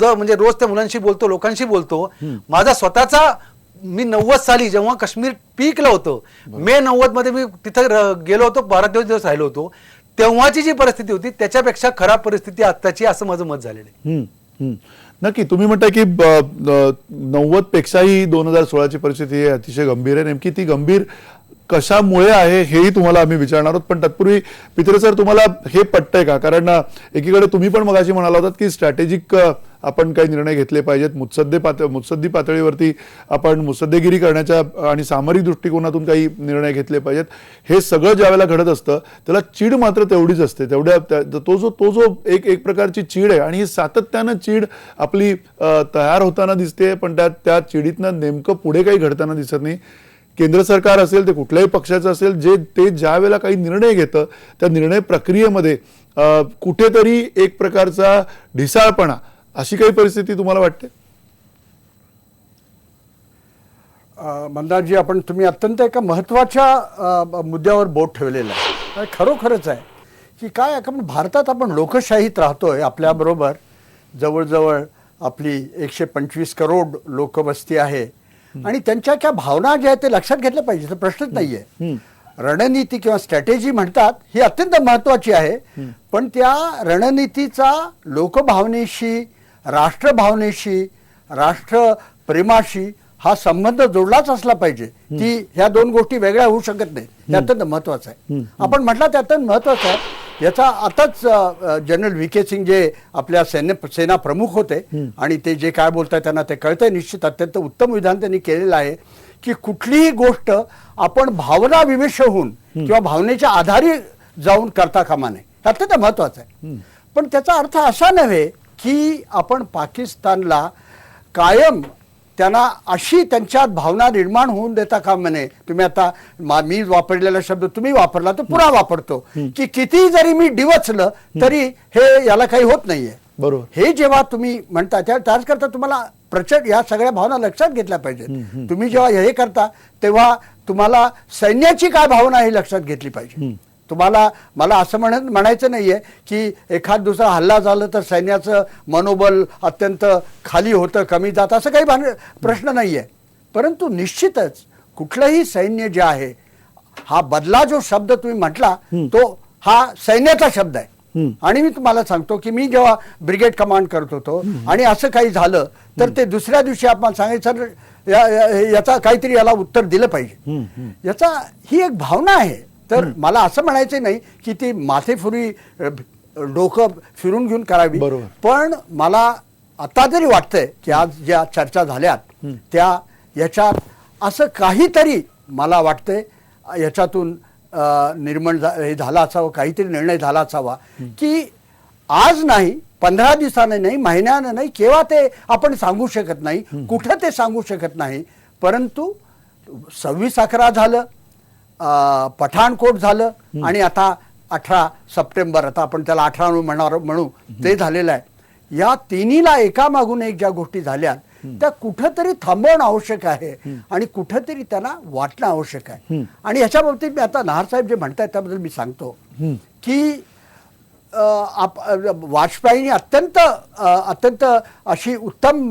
[SPEAKER 3] त्या मुलांशी बोलतो, लोकांशी बोलतो. माझा स्वतःचा मी 90 साली जेव्हा काश्मीर पीकला होतं, मे 90 मध्ये मी तिथं गेलो होतो, 12 दिवस राहिलो होतो, तेव्हाची जी परिस्थिती होती त्याच्यापेक्षा खराब परिस्थिती आत्ताची, असं माझं मत झालेलं आहे.
[SPEAKER 1] नक्की. तुम्ही म्हणताय की 90 पेक्षाही 2016ची परिस्थिती अतिशय गंभीर आहे. नेमकी ती गंभीर कशामुळे आहे हेही तुम्हाला आम्ही विचारणार आहोत, पण तत्पूर्वी पित्रे सर, तुम्हाला हे पटतंय का? कारण एकीकडे तुम्ही पण मगाशी म्हणाला होतात की स्ट्रॅटेजिक आपण काही निर्णय घेतले पाहिजेत, मुत्सद्दी पातळीवरती आपण मुत्सद्देगिरी करण्याच्या आणि सामरिक दृष्टिकोनातून काही निर्णय घेतले पाहिजेत. हे सगळं ज्यावेळेला घडत असतं त्याला चीड मात्र तेवढीच असते, तो जो एक प्रकारची चीड आहे आणि ही सातत्यानं चीड आपली तयार होताना दिसते, पण त्या चिडीतनं नेमकं पुढे काही घडताना दिसत नाही. केंद्र सरकार असेल, ते कुठल्याही पक्षाचं असेल, ते ज्या वेळेला काही निर्णय घेतं त्या निर्णय प्रक्रियेमध्ये कुठेतरी एक प्रकारचा ढिसाळपणा, अशी काही परिस्थिती तुम्हाला वाटते?
[SPEAKER 2] मंदाजी, तुम्ही अत्यंत एका महत्वाच्या मुद्द्यावर बोट ठेवलेलं आहे. खरोखरच आहे की काय आपण भारतात आपण लोकशाहीत राहतोय, आपल्याबरोबर जवळजवळ आपली 125 करोड लोकवस्ती आहे आणि त्यांच्या क्या भावना ज्या आहेत ते लक्षात घेतलं पाहिजे, तर प्रश्नच नाहीये. रणनीती किंवा स्ट्रॅटेजी म्हणतात ही अत्यंत महत्वाची आहे, पण त्या रणनीतीचा लोकभावनेशी, राष्ट्रभावनेशी, राष्ट्रप्रेमाशी हा संबंध जोडलाच असला पाहिजे. की ह्या दोन गोष्टी वेगळ्या होऊ शकत नाही. हे अत्यंत महत्वाचं आहे. आपण म्हटलं ते अत्यंत महत्वाचं आहे. याचा आताच जनरल व्ही.के. सिंग जे आपल्या सेना प्रमुख होते आणि ते जे काय बोलतात त्यांना ते कळतंय. निश्चित अत्यंत उत्तम विधान त्यांनी केलेलं आहे की कुठलीही गोष्ट आपण भावना विविष्ट होऊन किंवा भावनेच्या आधारे जाऊन करता कामा नये. अत्यंत महत्वाचं आहे. पण त्याचा अर्थ असा नव्हे की आपण पाकिस्तानला कायम त्यांना अशी त्यांच्यात भावना निर्माण होऊन देता कामा नये. तुम्ही आता मी वापरलेला शब्द तुम्ही वापरला तर पुन्हा वापरतो की किती जरी मी डिवचलं तरी हे याला काही होत नाहीये.
[SPEAKER 1] बरोबर.
[SPEAKER 2] हे जेव्हा तुम्ही म्हणता त्याच करता तुम्हाला प्रचंड या सगळ्या भावना लक्षात घेतल्या पाहिजेत. तुम्ही जेव्हा हे करता तेव्हा तुम्हाला सैन्याची काय भावना हे लक्षात घेतली पाहिजे. तुम्हाला मला असं म्हणायचं नाहीये की एखाद दुसरा हल्ला झाला तर सैन्याचं मनोबल अत्यंत खाली होतं, कमी जात, असं काही प्रश्न नाहीये. परंतु निश्चितच कुठलंही सैन्य जे आहे, हा बदला जो शब्द तुम्ही म्हटला तो हा सैन्याचा शब्द आहे. आणि मी तुम्हाला सांगतो की मी जेव्हा ब्रिगेड कमांड करत होतो आणि असं काही झालं तर ते दुसऱ्या दिवशी आपण सांगायचं याचा काहीतरी याला उत्तर दिलं पाहिजे. याचा ही एक भावना आहे. तर मला असं म्हणायचं नाही की ती माथेफुरी डोकं फिरून घेऊन करावी. पण मला आता तरी वाटतंय की आज ज्या चर्चा झाल्यात त्या याच्यात असं काहीतरी मला वाटतंय याच्यातून निर्माण झाला असावं, काहीतरी निर्णय झाला असावा की आज नाही, 15 दिवसाने नाही, महिन्यानं नाही, केव्हा ते आपण सांगू शकत नाही, कुठं ते सांगू शकत नाही. परंतु 26/11 झालं, पठाणकोट झालं आणि आता 18 सप्टेंबर, आता आपण त्याला 18 म्हणू ते झालेलं आहे. या तिन्हीला एकामागून एक ज्या गोष्टी झाल्या त्या कुठंतरी थांबवणं आवश्यक आहे आणि कुठंतरी त्यांना वाटणं आवश्यक आहे. आणि ह्याच्या बाबतीत मी आता नहार साहेब जे म्हणतायत त्याबद्दल मी सांगतो की वाजपेयींनी अत्यंत अशी उत्तम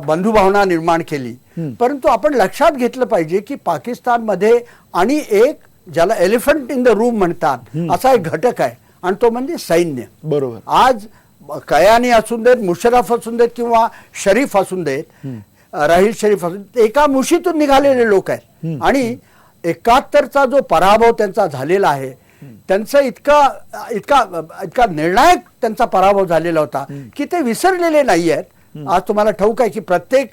[SPEAKER 2] बंधुभावना निर्माण केली, परंतु आपण लक्षात घेतलं पाहिजे की पाकिस्तानमध्ये आणि एक ज्याला एलिफंट इन द रूम म्हणतात असा एक घटक आहे आणि तो म्हणजे सैन्य.
[SPEAKER 1] बरोबर.
[SPEAKER 2] आज कयानी असून देत, मुशर्रफ असून देत किंवा शरीफ असून देत, राहील शरीफ असून देत, एका मुशीतून निघालेले लोक आहेत आणि 71चा जो पराभव त्यांचा झालेला आहे त्यांचा इतका निर्णायक त्यांचा पराभव झालेला होता की ते विसरलेले नाही आहेत. आज तुम्हाला ठाऊक आहे की प्रत्येक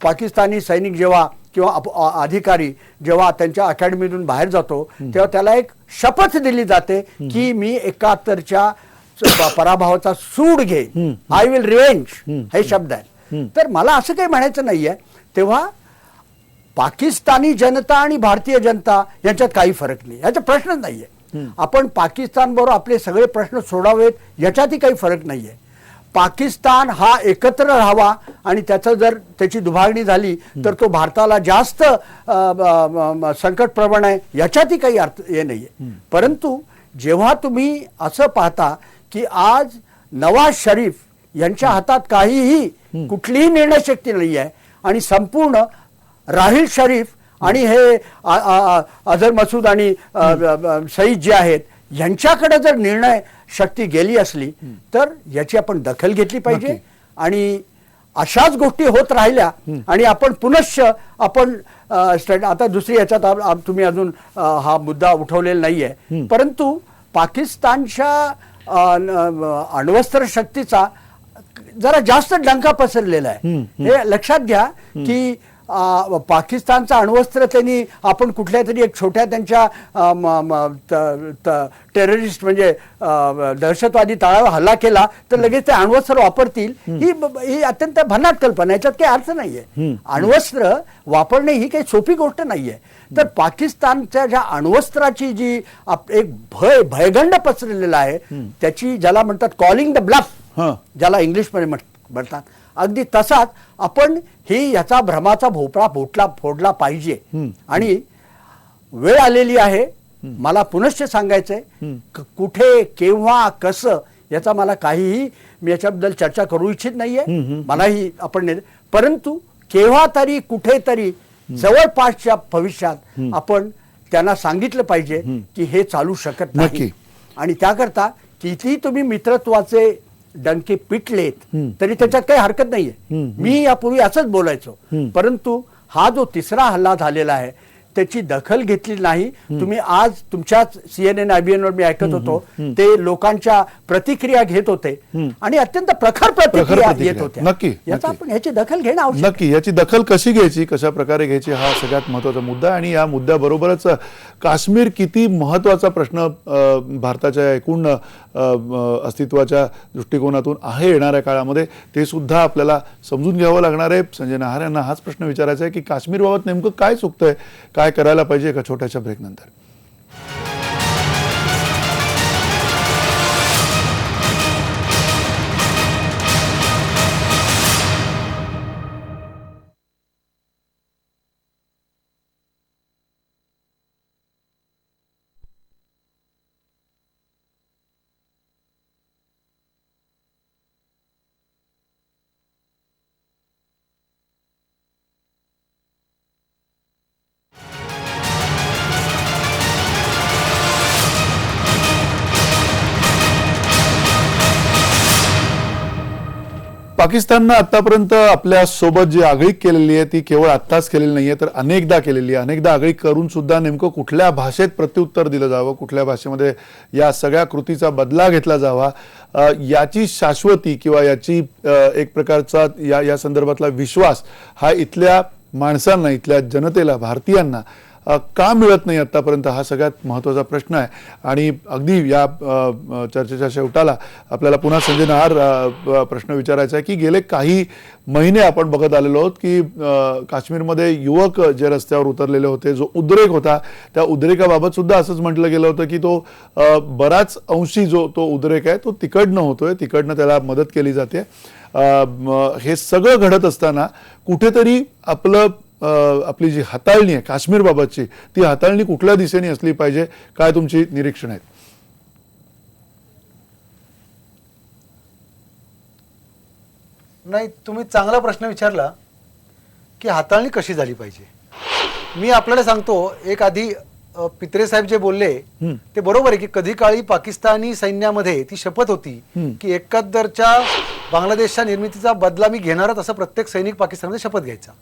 [SPEAKER 2] पाकिस्तानी सैनिक जेव्हा किंवा अधिकारी जेव्हा त्यांच्या अकॅडमीतून बाहेर जातो तेव्हा त्याला एक शपथ दिली जाते की मी 71च्या पराभवाचा सूड घे, आय विल रिवेंज, हे शब्द आहेत. तर मला असं काही म्हणायचं नाहीये. तेव्हा पाकिस्तानी जनता आणि भारतीय जनता यांच्यात काही फरक नाही, याचा प्रश्नच नाहीये. आपण पाकिस्तान बरोबर आपले सगळे प्रश्न सोडावेत याच्यातही काही फरक नाहीये. पाकिस्तान हा एकत्र राहावा आणि त्याची दुभागणी झाली तर तो भारताला जास्त संकटप्रवण आहे याच्यातही काही अर्थ हे नाहीये. परंतु जेव्हा तुम्ही असं पाहता की आज नवाज शरीफ यांच्या हातात काहीही कुठलीही निर्णय शक्ती नाही आहे आणि संपूर्ण राहील शरीफ आणि हे अझर मसूद आणि सईद जे आहेत यांच्याकडे जर निर्णय शक्ती गेली असली तर याची आपण दखल घेतली पाहिजे. आणि अशाच गोष्टी होत राहिल्या आणि आपण पुनश्च आपण आता दुसरी याच्यात तुम्ही अजून हा मुद्दा उठवलेला नाहीये, परंतु पाकिस्तानच्या अण्वस्त्र शक्तीचा जरा जास्त डंका पसरलेला आहे. हे लक्षात घ्या की पाकिस्तानचा अण्वस्त्र त्यांनी आपण कुठल्या तरी एक छोट्या त्यांच्या टेररिस्ट म्हणजे दहशतवादी तळावर हल्ला केला तर लगेच ते अण्वस्त्र वापरतील, ही अत्यंत भन्नाट कल्पना, याच्यात काही अर्थ नाहीये. अण्वस्त्र वापरणे ही काही सोपी गोष्ट नाहीये. तर पाकिस्तानच्या ज्या अण्वस्त्राची जी एक भयगंड पसरलेला आहे त्याची ज्याला म्हणतात कॉलिंग द ब्लफ, ज्याला इंग्लिशमध्ये म्हणतात, अगदी तसाच आपण ही याचा भ्रमाचा भोपळा फोडला पाहिजे. आणि वेळ आलेली आहे. मला पुनश्च सांगायचंय कुठे केव्हा कसं याचा मला काहीही मी याच्याबद्दल चर्चा करू इच्छित नाहीये, मलाही आपण, परंतु केव्हा तरी कुठेतरी जवळपासच्या भविष्यात आपण त्यांना सांगितलं पाहिजे की हे चालू शकत नाही. आणि त्याकरता किती तुम्ही मित्रत्वाचे डंके पिटलेत तरी त्याच्यात काही हरकत नाहीये. मी यापूर्वी असंच बोलायचो, परंतु हा जो तिसरा हल्ला झालेला आहे त्याची दखल घेतली नाही. तुम्ही आज तुमच्याच CNN IBN वर मी ऐकत होतो ते लोकांच्या प्रतिक्रिया घेत होते आणि अत्यंत प्रखर प्रतिक्रिया येत होत्या.
[SPEAKER 1] नक्की
[SPEAKER 2] याचा आपण याची दखल घेणं आवश्यक.
[SPEAKER 1] नक्की याची दखल कशी घ्यायची, कशा प्रकारे घ्यायची हा सगळ्यात महत्त्वाचा मुद्दा आहे. आणि या मुद्द्याबरोबरच काश्मीर किती महत्त्वाचा प्रश्न भारताच्या एकूण अस्तित्वाच्या दृष्टिकोनातून आहे येणाऱ्या काळामध्ये ते सुद्धा आपल्याला समजून घ्यावं लागणार आहे. संजय नहार यांना हाच प्रश्न विचारायचा आहे की काश्मीरबाबत नेमकं काय चुकतंय, काय करायला पाहिजे एका छोट्याशा ब्रेक नंतर. पाकिस्ताननं आतापर्यंत आपल्या सोबत जी आगळीक केलेली आहे ती केवळ आत्ताच केलेली नाहीये तर अनेकदा केलेली आहे. अनेकदा आगळीक करून सुद्धा नेमकं कुठल्या भाषेत प्रत्युत्तर दिलं जावं, कुठल्या भाषेमध्ये या सगळ्या कृतीचा बदला घेतला जावा याची शाश्वती किंवा याची एक प्रकारचा या संदर्भातला विश्वास हा इथल्या माणसांना, इथल्या जनतेला, भारतीयांना का मिळत नाही आतापर्यंत हा सगळ्यात महत्त्वाचा प्रश्न आहे. आणि अगदी या चर्चेच्या शेवटाला आपल्याला पुन्हा संजय नहार प्रश्न विचारायचा आहे की गेले काही महिने आपण बघत आलेलो आहोत की काश्मीरमध्ये युवक जे रस्त्यावर उतरलेले होते, जो उद्रेक होता त्या उद्रेकाबाबत सुद्धा असंच म्हटलं गेलं होतं की तो बराच अंशी जो तो उद्रेक आहे तो तिकडनं होतोय, तिकडनं त्याला मदत केली जाते. हे सगळं घडत असताना कुठेतरी आपली जी हाताळणी आहे काश्मीर बाबतची, ती हाताळणी कुठल्या दिशेने असली पाहिजे, काय तुमची निरीक्षण आहेत?
[SPEAKER 3] नाही, तुम्ही चांगला प्रश्न विचारला की हाताळणी कशी झाली पाहिजे. मी आपल्याला सांगतो, एक आधी पित्रे साहेब जे बोलले ते बरोबर आहे की कधी काळी पाकिस्तानी सैन्यामध्ये ती शपथ होती की 71च्या बांगलादेशच्या निर्मितीचा बदला मी घेणारच, असं प्रत्येक सैनिक पाकिस्तानमध्ये शपथ घ्यायचा.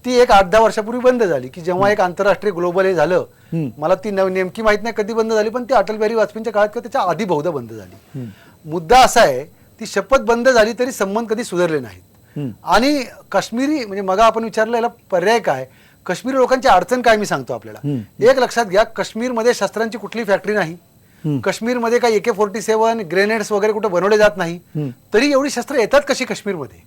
[SPEAKER 3] ती एक 8-10 वर्षापूर्वी बंद झाली की जेव्हा एक आंतरराष्ट्रीय ग्लोबल हे झालं. मला ती नेमकी माहित नाही कधी बंद झाली, पण ती अटल बिहारी वाजपेयींच्या काळात किंवा त्याच्या आधी बहुधा बंद झाली. मुद्दा असा आहे, ती शपथ बंद झाली तरी संबंध कधी सुधारले नाहीत. आणि काश्मीरी म्हणजे मग आपण विचारलं याला पर्याय काय, काश्मीरी लोकांची अडचण काय, मी सांगतो आपल्याला. एक लक्षात घ्या, काश्मीरमध्ये शस्त्रांची कुठली फॅक्टरी नाही, काश्मीरमध्ये काही AK-47 ग्रेनेड्स वगैरे कुठे बनवले जात नाही, तरी एवढी शस्त्र येतात कशी काश्मीरमध्ये.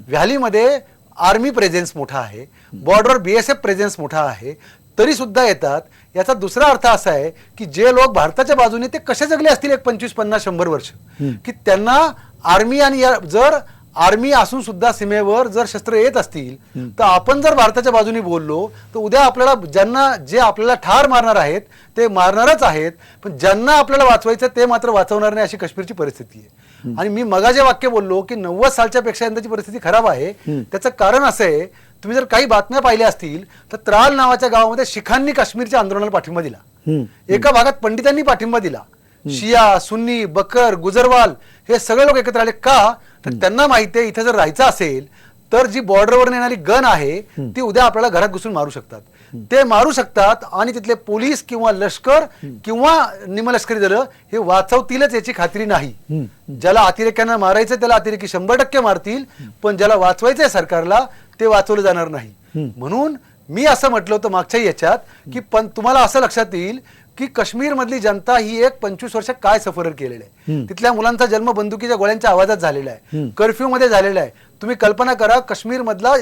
[SPEAKER 3] व्हॅलीमध्ये आर्मी प्रेझेन्स मोठा आहे, बॉर्डर BSF प्रेझेन्स मोठा आहे, तरी सुद्धा येतात. याचा दुसरा अर्थ असा आहे की जे लोक भारताच्या बाजूने ते कसे जगले असतील एक 25-50-100 वर्ष, की त्यांना आर्मी आणि जर आर्मी असून सुद्धा सीमेवर जर शस्त्र येत असतील तर आपण जर भारताच्या बाजूने बोललो तर उद्या आपल्याला जे आपल्याला ठार मारणार आहेत ते मारणारच आहेत, पण ज्यांना आपल्याला वाचवायचं ते मात्र वाचवणार नाही, अशी काश्मीरची परिस्थिती आहे. आणि मी मगा जे वाक्य बोललो की 90 सालच्या पेक्षा यंदाची परिस्थिती खराब आहे, त्याचं कारण असं आहे, तुम्ही जर काही बातम्या पाहिल्या असतील तर त्राल नावाच्या गावामध्ये शिखांनी काश्मीरच्या आंदोलनाला पाठिंबा दिला. एका भागात पंडितांनी पाठिंबा दिला. शिया, सुन्नी, बकर, गुजरवाल हे सगळे लोक एकत्र आले. का तर त्यांना माहिती आहे इथे जर राहायचं असेल तर जी बॉर्डरवर येणारी गन आहे ती उद्या आपल्याला घरात घुसून मारू शकतात. ते मारू शकतात आणि तिथले पोलीस किंवा लष्कर किंवा निमलष्करी दल हे वाचवतीलच याची खात्री नाही. ज्याला अतिरेक्यांना मारायचं त्याला अतिरेकी 100% मारतील, पण ज्याला वाचवायचंय सरकारला ते वाचवलं जाणार नाही. म्हणून मी असं म्हटलं होतं मागच्या याच्यात की पण तुम्हाला असं लक्षात येईल की काश्मीर मधली जनता ही एक 25 वर्ष काय सफर केलेलं आहे. तिथल्या मुलांचा जन्म बंदुकीच्या गोळ्यांच्या आवाजात झालेला आहे, कर्फ्यू मध्ये झालेला आहे. तुम्ही कल्पना करा, काश्मीर मधला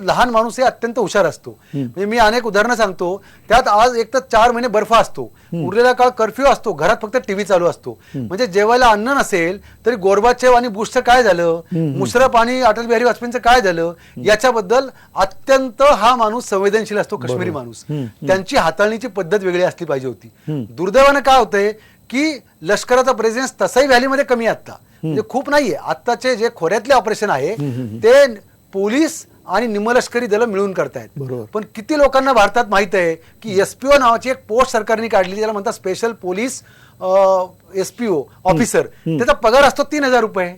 [SPEAKER 3] लहान माणूस हे अत्यंत हुशार असतो. म्हणजे मी अनेक उदाहरणं सांगतो, त्यात आज एक तर 4 महिने बर्फ असतो, उरलेला काळ कर्फ्यू असतो, घरात फक्त टीव्ही चालू असतो. म्हणजे जेवायला अन्न नसेल तरी गोरबाचेव आणि बुशचं काय झालं, मुशरफ आणि अटल बिहारी वाजपेयींचं काय झालं, याच्याबद्दल अत्यंत हा माणूस संवेदनशील असतो काश्मीरी माणूस. त्यांची हाताळणीची पद्धत वेगळी असली पाहिजे होती. दुर्दैवानं काय होतंय की लष्कराचा प्रेझेन्स तसाही व्हॅलीमध्ये कमी आहे आता, म्हणजे खूप नाहीये. आत्ताचे जे खोऱ्यातले ऑपरेशन आहे ते पोलीस आणि निमलष्करी दल मिळून करतायत. पण किती लोकांना भारतात माहित आहे की SPO नावाची एक पोस्ट सरकारने काढली, त्याला म्हणतात स्पेशल पोलीस SPO ऑफिसर. त्याचा पगार असतो 3000 रुपये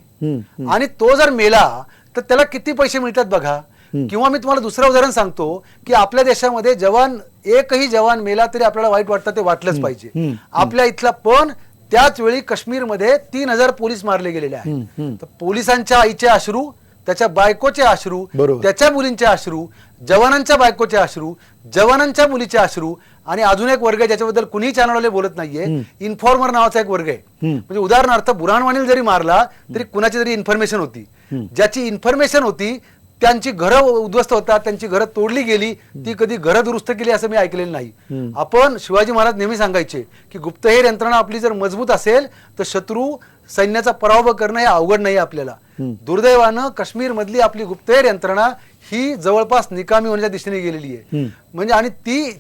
[SPEAKER 3] आणि तो जर मेला तर त्याला किती पैसे मिळतात बघा. किंवा मी तुम्हाला दुसरं उदाहरण सांगतो की आपल्या देशामध्ये जवान, एकही जवान मेला तरी आपल्याला वाईट वाटतं, ते वाटलंच पाहिजे आपल्या इथला. पण त्याच वेळी काश्मीरमध्ये 3000 पोलीस मारले गेलेले आहेत. तर पोलिसांच्या आईचे अश्रू, त्याच्या बायकोचे अश्रू, त्याच्या मुलींचे अश्रू, जवानांच्या बायकोचे अश्रू, जवानांच्या मुलीचे अश्रू. आणि अजून एक वर्ग आहे ज्याच्याबद्दल कुणीही चॅनलवाले बोलत नाहीये, इन्फॉर्मर नावाचा एक वर्ग आहे. म्हणजे उदाहरणार्थ बुरहानवाणीला जरी मारला तरी कुणाची तरी इन्फॉर्मेशन होती, ज्याची इन्फॉर्मेशन होती त्यांची घरं उद्ध्वस्त होतात, त्यांची घरं तोडली गेली, ती कधी घरं दुरुस्त केली असं मी ऐकलेलं नाही. आपण शिवाजी महाराज नेहमी सांगायचे की गुप्तहेर यंत्रणा आपली जर मजबूत असेल तर शत्रू सैन्याचा पराभव करणं हे अवघड नाही आपल्याला. दुर्दैवानं काश्मीर मधली आपली गुप्तहेर यंत्रणा ही जवळपास निकामी होण्याच्या दिशेने गेलेली आहे. म्हणजे आणि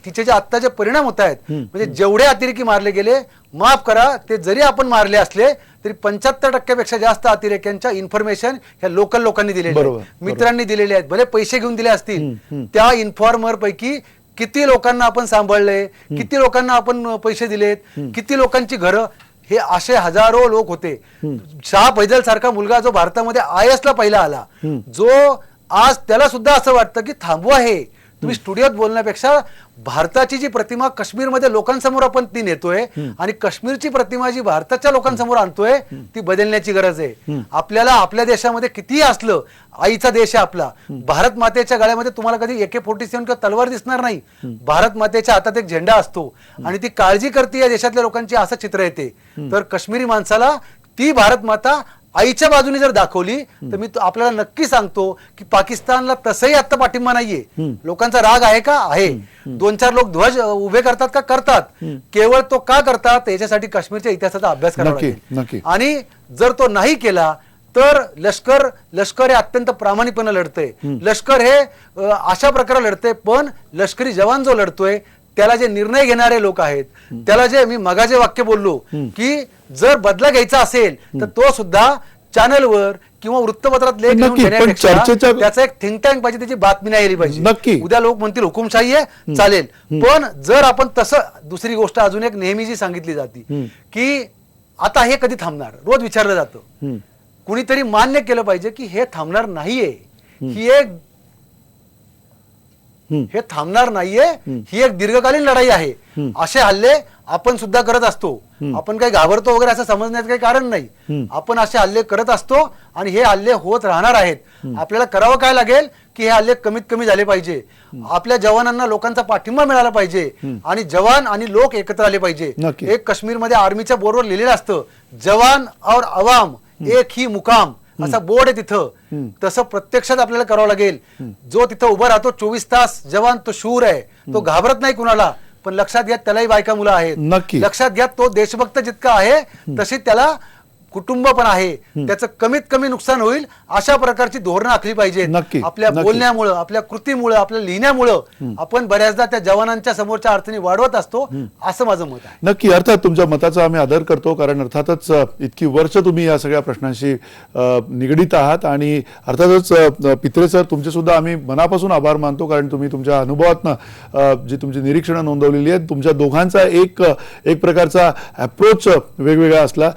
[SPEAKER 3] तिचे जे आत्ताचे परिणाम होत आहेत, म्हणजे जेवढे अतिरेकी मारले गेले, माफ करा, ते जरी आपण मारले असले तरी 75% पेक्षा जास्त अतिरेक्यांच्या इन्फॉर्मेशन ह्या लोकल लोकांनी दिलेल्या आहेत, मित्रांनी दिलेले आहेत, भले पैसे घेऊन दिले असतील. त्या इन्फॉर्मर पैकी किती लोकांना आपण सांभाळले, किती लोकांना आपण पैसे दिलेत, किती लोकांची घरं, हे असे हजारो लोक होते. शाह फैजल सारखा मुलगा जो भारतामध्ये IAS ला पहिला आला, जो आज त्याला सुद्धा असं वाटतं की थांबवा हे, तुम्ही स्टुडिओत बोलण्यापेक्षा भारताची जी प्रतिमा काश्मीरमध्ये लोकांसमोर आपण ती नेतोय आणि काश्मीरची प्रतिमा जी भारताच्या लोकांसमोर आणतोय ती बदलण्याची गरज आहे. आपल्याला आपल्या देशामध्ये कितीही असलं, आईचा देश आहे आपला, भारत मातेच्या गळ्यामध्ये तुम्हाला कधी AK-47 किंवा तलवार दिसणार नाही. भारत मातेच्या हातात एक झेंडा असतो आणि ती काळजी करते या देशातल्या लोकांची, असं चित्र येते. तर काश्मीरी माणसाला ती भारत माता आईच्या बाजूने जर दाखवली तर मी आपल्याला नक्की सांगतो की पाकिस्तानला तसंही आता पाठिंबा नाहीये. लोकांचा राग आहे का? आहे. 2-4 लोक ध्वज उभे करतात का? करतात. केवळ तो का करतात याच्यासाठी काश्मीरच्या इतिहासाचा अभ्यास करावा लागेल. आणि जर तो नाही केला तर लष्कर हे अत्यंत प्रामाणिकपणे लढतंय. लष्कर हे अशा प्रकारे लढतंय, पण लष्करी जवान जो लढतोय त्याला जे निर्णय घेणारे लोक आहेत, त्याला जे मी मगाचे वाक्य बोललो की जर बदला घ्यायचा असेल तर तो सुद्धा चॅनलवर किंवा वृत्तपत्रात लेख लिहून
[SPEAKER 1] नक्की, पण
[SPEAKER 3] घेण्यापेक्षा
[SPEAKER 1] चर्चेच्या-
[SPEAKER 3] त्याचा एक थिंक टँक पाहिजे, त्याची बातमी नाही आली
[SPEAKER 1] नक्की.
[SPEAKER 3] पाहिजे. उद्या लोक म्हणतील हुकुमशाही आहे, चालेल. पण जर आपण तसं, दुसरी गोष्ट अजून एक नेहमी जी सांगितली जाते की आता हे कधी थांबणार, रोज विचारलं जातं. कुणीतरी मान्य केलं पाहिजे की हे थांबणार नाहीये, हे थांबणार नाहीये, ही एक दीर्घकालीन लढाई आहे. असे हल्ले आपण सुद्धा करत असतो. आपण काही घाबरतो वगैरे असं समजण्याचं काही कारण नाही. आपण असे हल्ले करत असतो आणि हे हल्ले होत राहणार आहेत. आपल्याला करावं काय लागेल की हे हल्ले कमीत कमी झाले पाहिजे. आपल्या जवानांना लोकांचा पाठिंबा मिळाला पाहिजे आणि जवान आणि लोक एकत्र आले पाहिजे. एक काश्मीरमध्ये आर्मीच्या बोर्डवर लिहिलेलं असतं, जवान और अवाम एक ही मुकाम, असा बोर्ड आहे तिथं. तसं प्रत्यक्षात आपल्याला करावं लागेल. जो तिथं उभा राहतो 24 तास जवान, तो शूर आहे, तो घाबरत नाही कुणाला. पण लक्षात घ्या त्यालाही बायका मुलं आहेत. लक्षात घ्या तो देशभक्त जितका आहे तशी त्याला कुटुंब पण आहे. त्याचं कमीत कमी नुकसान होईल अशा प्रकारची धोरणं आखली पाहिजेत. आपल्या बोलण्यामुळं, आपल्या कृतीमुळं, आपल्या लिहिण्यामुळं आपण बऱ्याचदा त्या जवानांच्या समोरच्या अडचणी वाढवत असतो, असं माझं मत आहे.
[SPEAKER 1] नक्की, अर्थात तुमच्या मताचा आम्ही आदर करतो, कारण अर्थातच इतकी वर्ष तुम्ही या सगळ्या प्रश्नांशी निगडीत आहात. आणि अर्थातच पित्रे सर, तुमचे सुद्धा आम्ही मनापासून आभार मानतो, कारण तुम्ही तुमच्या अनुभवातनं जी तुमची निरीक्षणं नोंदवलेली आहेत, तुमच्या दोघांचा एक प्रकारचा अप्रोच वेगवेगळा असला,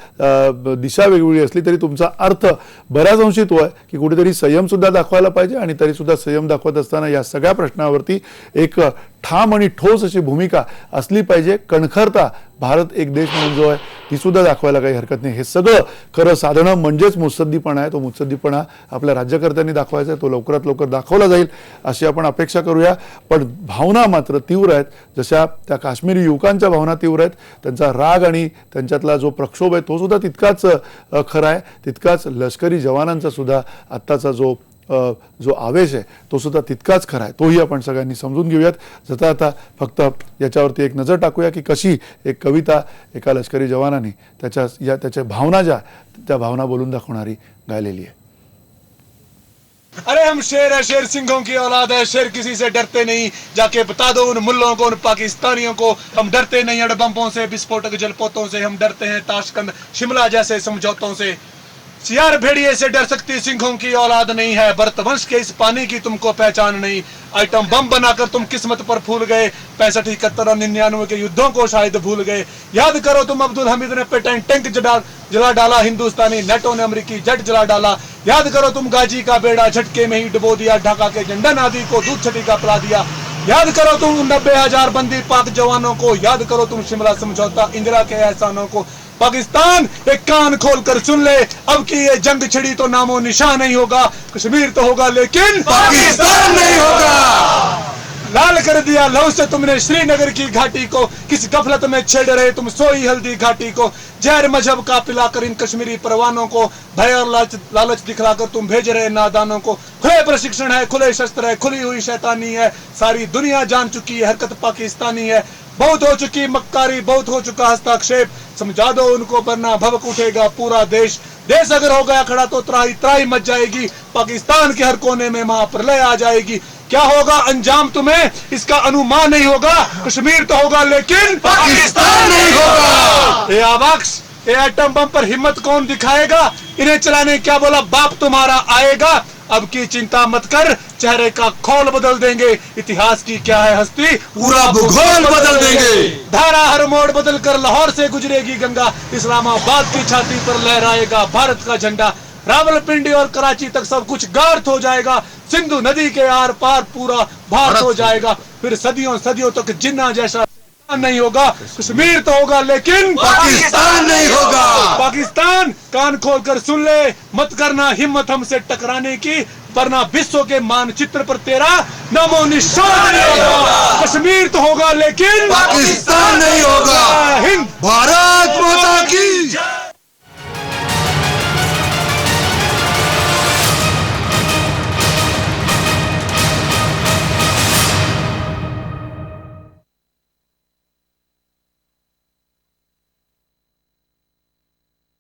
[SPEAKER 1] दिशा वेगवेगळी असली तरी तुमचा अर्थ बऱ्याच अंशी तो आहे की कुठेतरी संयम सुद्धा दाखवायला पाहिजे. आणि तरी सुद्धा संयम दाखवत असताना या सगळ्या प्रश्नावरती एक ठाम आणि ठोस अशी भूमिका असली पाहिजे. कणखरता भारत एक देश म्हणून जो आहे ती सुद्धा दाखवायला काही हरकत नाही. हे सगळं खरं साधणं म्हणजेच मुत्सद्दीपणा आहे. तो मुत्सद्दीपणा आपल्या राज्यकर्त्यांनी दाखवायचा आहे, तो लवकरात लवकर दाखवला जाईल अशी आपण अपेक्षा करूया. पण भावना मात्र तीव्र आहेत, जशा त्या काश्मीरी युवकांच्या भावना तीव्र आहेत. त्यांचा राग आणि त्यांच्यातला जो प्रक्षोभ आहे तो सुद्धा तितकाच खरा आहे. तितकाच लष्करी जवानांचा सुद्धा आत्ताचा जो आवेश आहे तो सुद्धा तितकाच खरा आहे. तोही आपण सगळ्यांनी समजून घेऊयात. जाता आता फक्त याच्यावरती एक नजर टाकूया की कशी एक कविता एका लष्करी जवानाने त्याच्या भावना त्या भावना बोलून दाखवणारी गायलेली आहे.
[SPEAKER 4] अरे हम शेर है, शेर सिंहों की औलाद है, शेर किसी से डरते नहीं, जाके बता दो उन मुल्लों को, उन पाकिस्तानियों को, हम डरते नहीं अड़बम्पों से, विस्फोटक जलपोतों से, हम डरते हैं ताशकंद शिमला जैसे समझौतों से. सियार भेड़िए से डर सकती सिंहों की औलाद नहीं है, भरतवंश के इस पानी की तुमको पहचान नहीं. आइटम बम बनाकर तुम किस्मत पर फूल गए, 65, 71 और 99 के युद्धों को शायद भूल गए. याद करो तुम अब्दुल हमीद ने पेटेंट टैंक जला डाला, हिंदुस्तानी नेटो ने अमेरिकी जेट जला डाला. याद करो तुम गाजी का बेड़ा झटके में ही डुबो दिया, ढाका के झंडा नादी को दूध छटी का पिला दिया. याद करो तुम 90,000 बंदी पाक जवानों को, याद करो तुम शिमला समझौता, इंदिरा के एहसानों को. पाकिस्तान एक कान खोलकर सुन ले, अब की ये जंग छिड़ी तो नामो निशान नहीं होगा. कश्मीर तो होगा लेकिन पाकिस्तान नहीं होगा. लाल कर दिया लहू से तुमने श्रीनगर की घाटी को, किस गफलत में छेड़ रहे तुम सोई हल्दी घाटी को. जहर मजहब का पिलाकर इन कश्मीरी परवानों को, भय और लालच दिखलाकर तुम भेज रहे नादानों को. खुले प्रशिक्षण है, खुले शस्त्र है, खुली हुई शैतानी है, सारी दुनिया जान चुकी है हरकत पाकिस्तानी है. बहुत हो चुकी मक्कारी, बहुत हो चुका हस्तक्षेप, समझा दो उनको वरना भवक उठेगा पूरा देश. देश अगर हो गया खड़ा तो त्राही त्राही मच जाएगी, पाकिस्तान के हर कोने में महाप्रलय आ जाएगी. क्या होगा अंजाम तुम्हें इसका अनुमान नहीं होगा, कश्मीर तो होगा लेकिन पाकिस्तान नहीं होगा. ये आवाक्स, ये एटम बम पर हिम्मत कौन दिखाएगा, इन्हें चलाने क्या बोला बाप तुम्हारा आएगा. अब की चिंता मत कर, चेहरे का खोल बदल देंगे, इतिहास की क्या है हस्ती, पूरा भूगोल बदल देंगे. धारा हर मोड़ बदल कर लाहौर से गुजरेगी गंगा, इस्लामाबाद की छाती पर लहराएगा भारत का झंडा. रावलपिंडी और कराची तक सब कुछ गार्थ हो जाएगा, सिंधु नदी के आर पार पूरा भारत हो जाएगा. फिर सदियों सदियों तक जिन्ना जैसा नहीं होगा, कश्मीर तो होगा लेकिन पाकिस्तान नहीं होगा. पाकिस्तान कान खोलकर सुन ले, मत करना हिम्मत हमसे टकराने की, वरना विश्व के मानचित्र पर तेरा नामो निशान नहीं होगा. कश्मीर तो होगा लेकिन पाकिस्तान नहीं होगा. हिंद, भारत माता की.